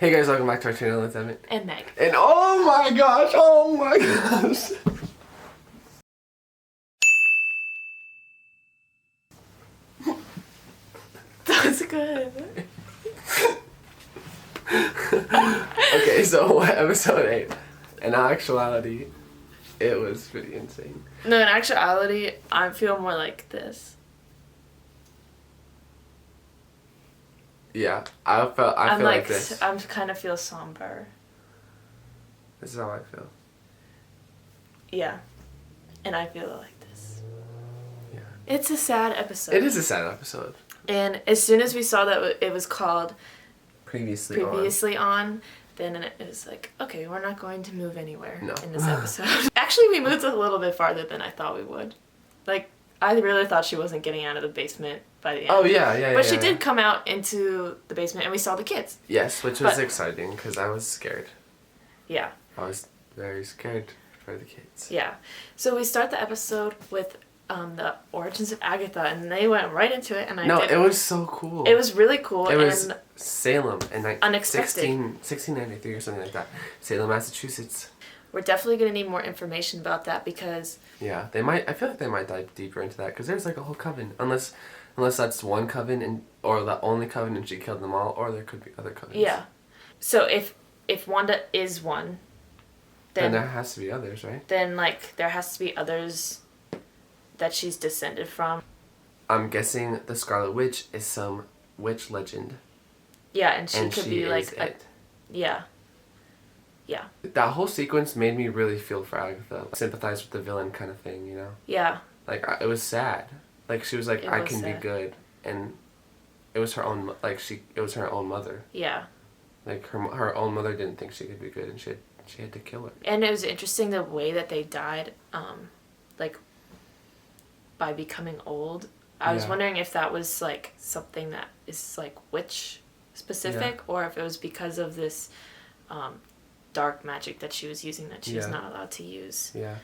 Hey guys, welcome back to our channel. It's Emmett. And Meg. And oh my gosh. That was good. Okay, so episode 8. In actuality, it was pretty insane. No, in actuality, I feel more like this. Yeah, I feel like this. I kind of feel somber. This is how I feel. Yeah. And I feel like this. Yeah. It's a sad episode. It is a sad episode. And as soon as we saw that it was called Previously on, then it was like, okay, we're not going to move anywhere in this episode. Actually, we moved a little bit farther than I thought we would. Like, I really thought she wasn't getting out of the basement by the end. Oh, yeah. But she did come out into the basement and we saw the kids. Yes, which was exciting because I was scared. Yeah. I was very scared for the kids. Yeah. So we start the episode with the origins of Agatha, and they went right into it. And it was so cool. It was really cool. It was Salem in unexpected. 1693 or something like that. Salem, Massachusetts. We're definitely going to need more information about that because... Yeah, they might. I feel like they might dive deeper into that because there's like a whole coven. Unless that's one coven or the only coven and she killed them all, or there could be other covens. Yeah. So if Wanda is one, then there has to be others, right? Then like there has to be others that she's descended from. I'm guessing the Scarlet Witch is some witch legend. Yeah, and she could be like it. Yeah. Yeah. That whole sequence made me really feel for Agatha. Sympathize with the villain kind of thing, you know? Yeah. Like, it was sad. Like, she was like, I can be sad. good. And it was her own, it was her own mother. Yeah. Like, her own mother didn't think she could be good, and she had to kill her. And it was interesting the way that they died, like, by becoming old. I was wondering if that was, like, something that is, like, witch-specific, or if it was because of this, dark magic that she was using that she was not allowed to use. Yeah.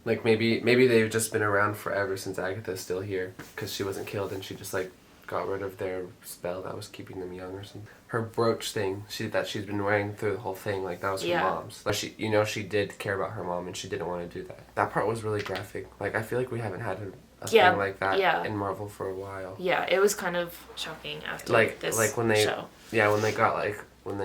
Like maybe they've just been around forever since Agatha's still here because she wasn't killed and she just like got rid of their spell that was keeping them young or something. Her brooch thing that she's been wearing through the whole thing, like that was her mom's. Like she did care about her mom and she didn't want to do that. That part was really graphic. Like I feel like we haven't had a thing like that in Marvel for a while. Yeah, it was kind of shocking after this show. Yeah, when they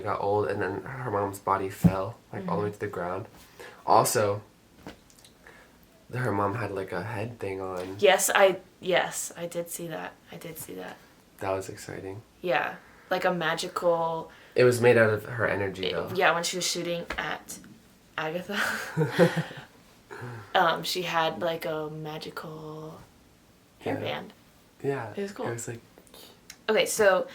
got old and then her mom's body fell all the way to the ground. Also, her mom had like a head thing on. Yes, I did see that. That was exciting. Yeah, like a magical... It was made out of her energy though. Yeah, when she was shooting at Agatha. She had like a magical hairband. Yeah. It was cool. It was like... Okay, so...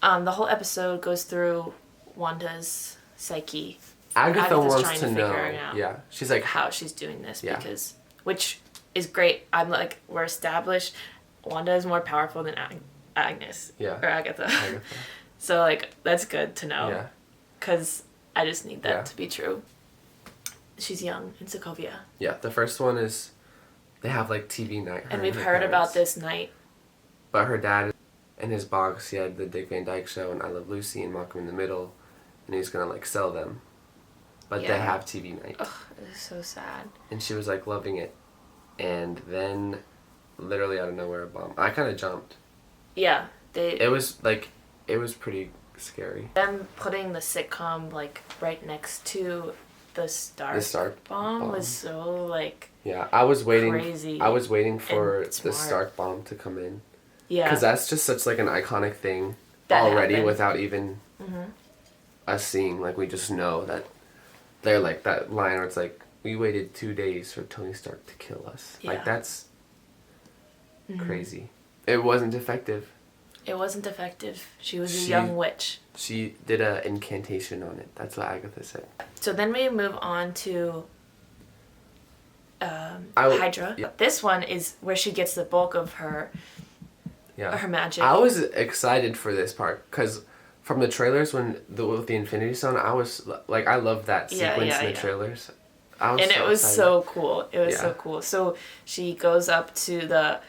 the whole episode goes through Wanda's psyche. Agatha wants trying to know. Out yeah, she's like how she's doing this because, which is great. I'm like, we're established. Wanda is more powerful than Agnes. Yeah. Or Agatha. So like that's good to know. Yeah. Because I just need that to be true. She's young in Sokovia. Yeah, the first one is they have like TV night. And we've heard about this night. But her dad. In his box, he had the Dick Van Dyke Show and I Love Lucy and Malcolm in the Middle, and he's gonna like sell them, but they have TV night. Ugh, it is so sad. And she was like loving it, and then, literally out of nowhere, a bomb. I kind of jumped. Yeah, It was pretty scary. Them putting the sitcom like right next to the Stark bomb was so like. Yeah, I was waiting. Crazy. I was waiting for the Stark bomb to come in. Yeah. Because that's just such like an iconic thing that already happened. without even us seeing. Like we just know that they're like that line where it's like, we waited 2 days for Tony Stark to kill us. Yeah. Like that's crazy. It wasn't effective. It wasn't effective. She was a young witch. She did an incantation on it. That's what Agatha said. So then we move on to Hydra. Yeah. This one is where she gets the bulk of her magic. I was excited for this part because from the trailers with the Infinity Stone, I was like, I loved that sequence in the trailers. It was so cool. It was so cool. So she goes up to the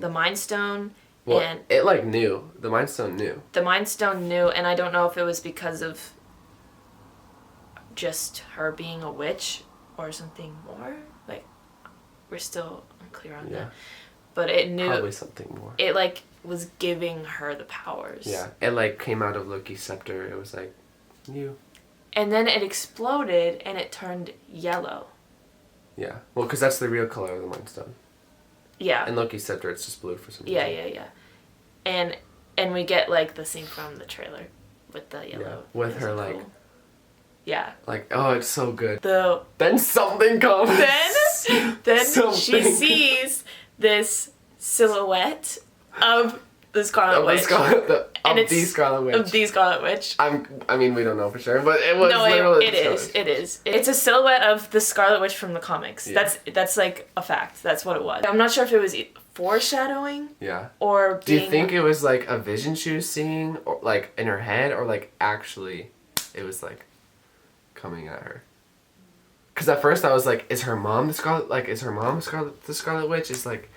Mind Stone Well, and it like knew. The Mind Stone knew. the Mind Stone knew, and I don't know if it was because of just her being a witch or something more. Like, we're still unclear on that. But it knew. Probably something more. It, like, was giving her the powers. Yeah. It, like, came out of Loki's scepter. It was like, you. And then it exploded, and it turned yellow. Yeah. Well, because that's the real color of the Mind Stone. Yeah. And Loki's scepter, it's just blue for some reason. Yeah. And we get, like, the scene from the trailer with the yellow. Yeah. With her, like... Cool. Yeah. Like, oh, it's so good. The... Then something comes. Then Something. she sees this silhouette of the Scarlet Witch. The Scarlet Witch. Of the Scarlet Witch. I mean, we don't know for sure, but it was No, literally... it is. It's a silhouette of the Scarlet Witch from the comics. Yeah. That's like a fact. That's what it was. I'm not sure if it was foreshadowing. Yeah. Or Do you think it was like a vision she was seeing, or like in her head, or like actually it was like coming at her? Because at first I was like, is her mom the Scarlet? Like, is her mom the Scarlet Witch? It's like...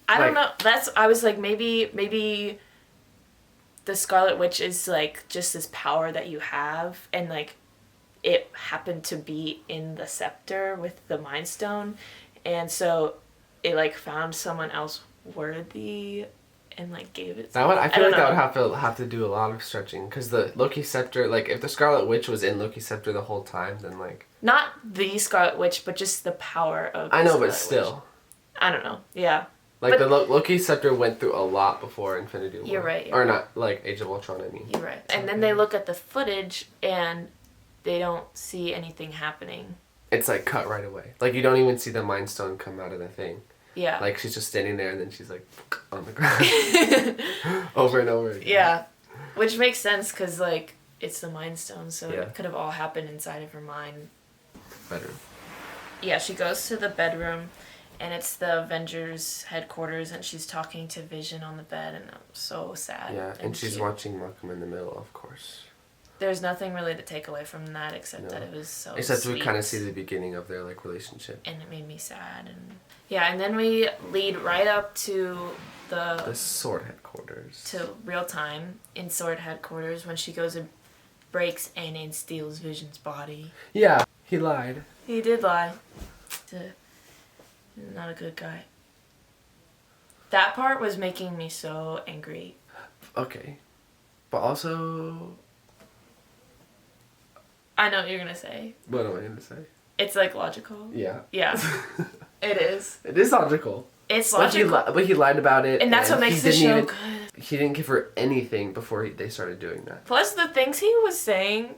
I don't know. I was like, maybe the Scarlet Witch is like just this power that you have, and like it happened to be in the scepter with the Mind Stone, and so it like found someone else worthy and like gave it. That would, I feel like that would have to do a lot of stretching, because the Loki scepter, like if the Scarlet Witch was in Loki's scepter the whole time, then like... Not the Scarlet Witch, but just the power of the I know, Scarlet but still. Witch. I don't know. Yeah. Like, but the Loki scepter went through a lot before Infinity War. You're right. Or not, like, Age of Ultron, I mean. You're right. And then they look at the footage, and they don't see anything happening. It's, like, cut right away. Like, you don't even see the Mind Stone come out of the thing. Yeah. Like, she's just standing there, and then she's, like, on the ground. Over and over again. Yeah. Which makes sense, because, like, it's the Mind Stone, so Yeah. it could have all happened inside of her mind. Better. Yeah, she goes to the bedroom, and it's the Avengers headquarters, and she's talking to Vision on the bed, and I'm so sad. Yeah, and she's watching Malcolm in the Middle, of course. There's nothing really to take away from that, except that it was so Except sweet. we kind of see the beginning of their, like, relationship. And it made me sad, and... Yeah, and then we lead right up to the Sword headquarters. To real time, in Sword headquarters, when she goes and breaks and steals Vision's body. Yeah, he lied. He did lie. Not a good guy. That part was making me so angry. Okay. But also... I know what you're gonna say. What am I gonna say? It's, like, logical. Yeah. Yeah. It is. It is logical. It's logical. But he lied about it. And that's what makes the show good. He didn't give her anything before they started doing that. Plus, the things he was saying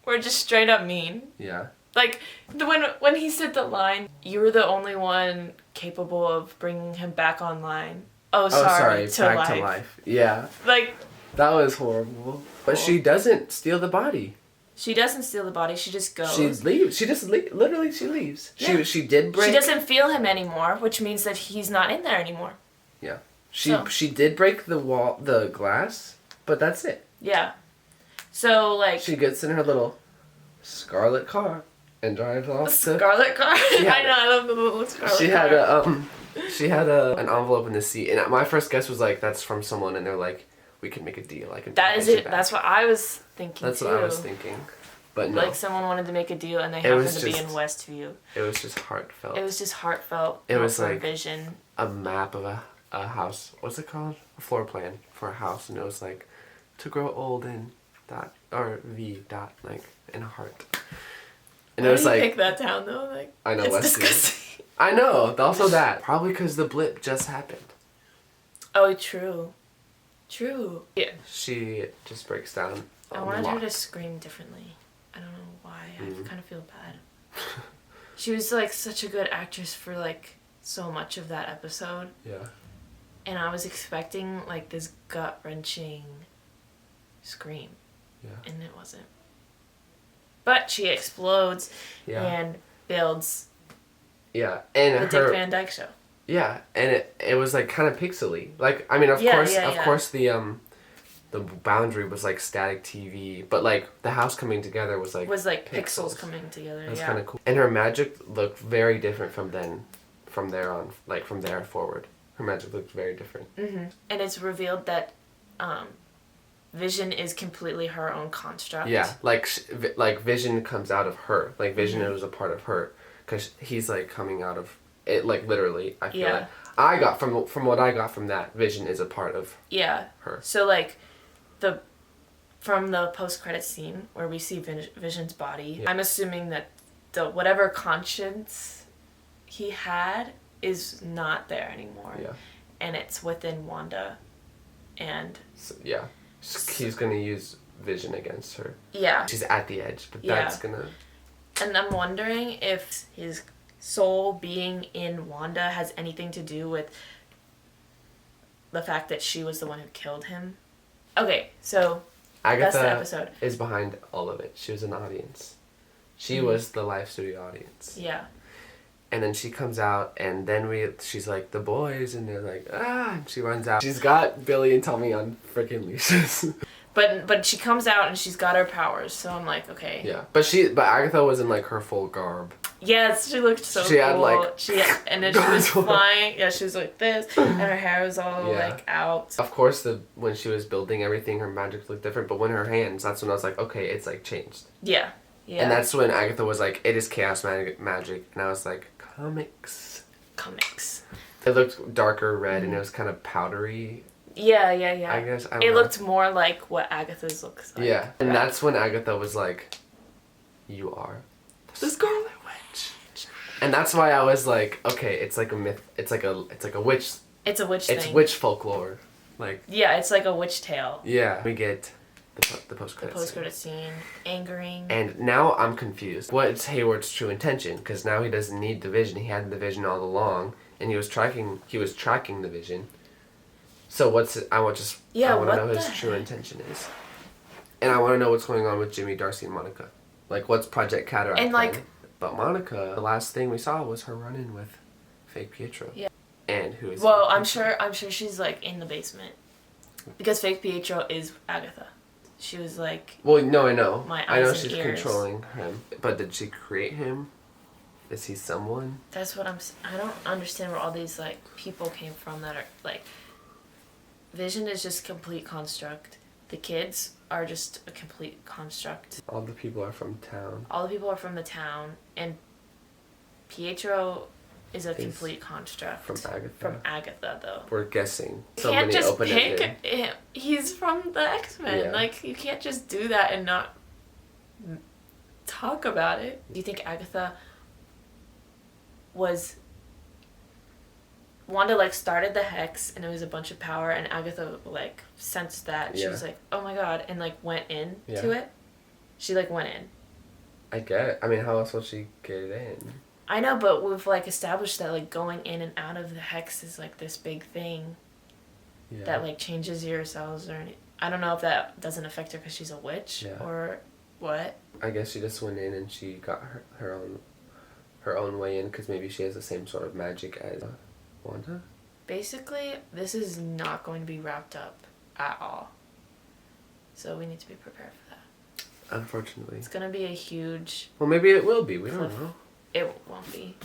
were just straight up mean. Yeah. Like, when he said the line, "You were the only one capable of bringing him back online." Oh, sorry, back to life. Yeah. Like... That was horrible. But she doesn't steal the body. She doesn't steal the body, she just goes. She leaves. She just literally, she leaves. Yeah. She did break... She doesn't feel him anymore, which means that he's not in there anymore. Yeah. She did break the glass, but that's it. Yeah. So, like... She gets in her little scarlet car and drives off to... Scarlet car? I know, I love the little scarlet car. She had an envelope in the seat, and my first guess was like, that's from someone, and they're like, we can make a deal. I can. That is it. That's what I was thinking. That's what I was thinking, but no. Like someone wanted to make a deal, and they happened to be in Westview. It was just heartfelt. It was just heartfelt. It was like Vision. A map of a house. What's it called? A floor plan for a house, and it was like, to grow old in dot or V dot like in a heart. And Why it was did you like pick that town though? Like I know it's Westview. disgusting. I know. Also that probably because the blip just happened. Oh, true. True. Yeah. She just breaks down. I wanted her to scream differently. I don't know why. I kind of feel bad. She was like such a good actress for like so much of that episode. Yeah. And I was expecting like this gut-wrenching scream. Yeah. And it wasn't. But she explodes and builds and the Dick Van Dyke Show. Yeah, and it was like kind of pixely. Like I mean, of course the boundary was like static TV, but like the house coming together was like pixels coming together. That's kind of cool. And her magic looked very different from there forward. Her magic looked very different. Mm-hmm. And it's revealed that Vision is completely her own construct. Yeah, like Vision comes out of her. Like Vision was a part of her, because he's like coming out of it. Like literally, I feel like I got from what I got from that, Vision is a part of her. So like from the post-credit scene where we see Vision's body, I'm assuming that the whatever conscience he had is not there anymore. Yeah. And it's within Wanda, and so, yeah. He's gonna use Vision against her. Yeah. She's at the edge, but that's gonna... And I'm wondering if his soul being in Wanda has anything to do with the fact that she was the one who killed him. Okay, so Agatha that's the episode. Is behind all of it. She was an audience. She was the live studio audience. Yeah. And then she comes out, and then she's like, the boys, and they're like, ah, and she runs out. She's got Billy and Tommy on freaking leashes. But she comes out, and she's got her powers, so I'm like, okay. Yeah, but Agatha was in, like, her full garb. Yes, she looked so cool. Had, like... and then she was flying, she was like this, and her hair was all, like, out. Of course, when she was building everything, her magic looked different, but when her hands, that's when I was like, okay, it's, like, changed. Yeah. Yeah. And that's when Agatha was like, it is chaos magic, and I was like, comics. It looked darker red, and it was kind of powdery. Yeah. I guess. I don't know. Looked more like what Agatha's looks like. Yeah, and that's when Agatha was like, you are the Scarlet Witch. And that's why I was like, okay, it's like a myth. It's like a witch. It's a witch thing. It's witch folklore. Like. Yeah, it's like a witch tale. Yeah. We get the post-credit scene. Angering. And now I'm confused. What's Hayward's true intention? Because now he doesn't need the Vision. He had the Vision all along, and he was tracking the Vision. So I want to know his true intention is. And I want to know what's going on with Jimmy, Darcy, and Monica. Like, what's Project Cataract? And like, but Monica, the last thing we saw was her run-in with fake Pietro. Yeah. And who is? Well, I'm sure she's like in the basement, because fake Pietro is Agatha. She was like... Well, no, I know. I know she's controlling him. But did she create him? Is he someone? That's what I don't understand where all these, like, people came from that are, like... Vision is just complete construct. The kids are just a complete construct. All the people are from town. All the people are from the town. And Pietro is a complete construct. From Agatha? From Agatha, though. We're guessing. You can't just pick him. He's from the X-Men. Yeah. Like, you can't just do that and not talk about it. Do you think Agatha was... Wanda, like, started the Hex, and it was a bunch of power, and Agatha, like, sensed that. She was like, oh my god, and, like, went into it. She, like, went in. I get it. I mean, how else will she get it in? I know, but we've, like, established that, like, going in and out of the Hex is, like, this big thing that, like, changes your cells or anything. I don't know if that doesn't affect her because she's a witch or what. I guess she just went in and she got her own way in, because maybe she has the same sort of magic as Wanda? Basically, this is not going to be wrapped up at all. So we need to be prepared for that. Unfortunately. It's going to be a huge... Well, maybe it will be. We don't know. It won't be.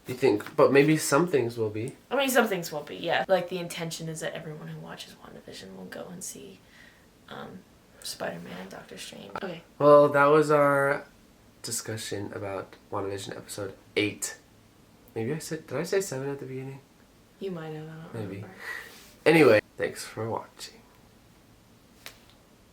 You think? But maybe some things will be. I mean, some things will be, yeah. Like, the intention is that everyone who watches WandaVision will go and see Spider-Man and Doctor Strange. Okay. Well, that was our discussion about WandaVision episode 8. Maybe did I say 7 at the beginning? You might have, I don't remember. Anyway, thanks for watching.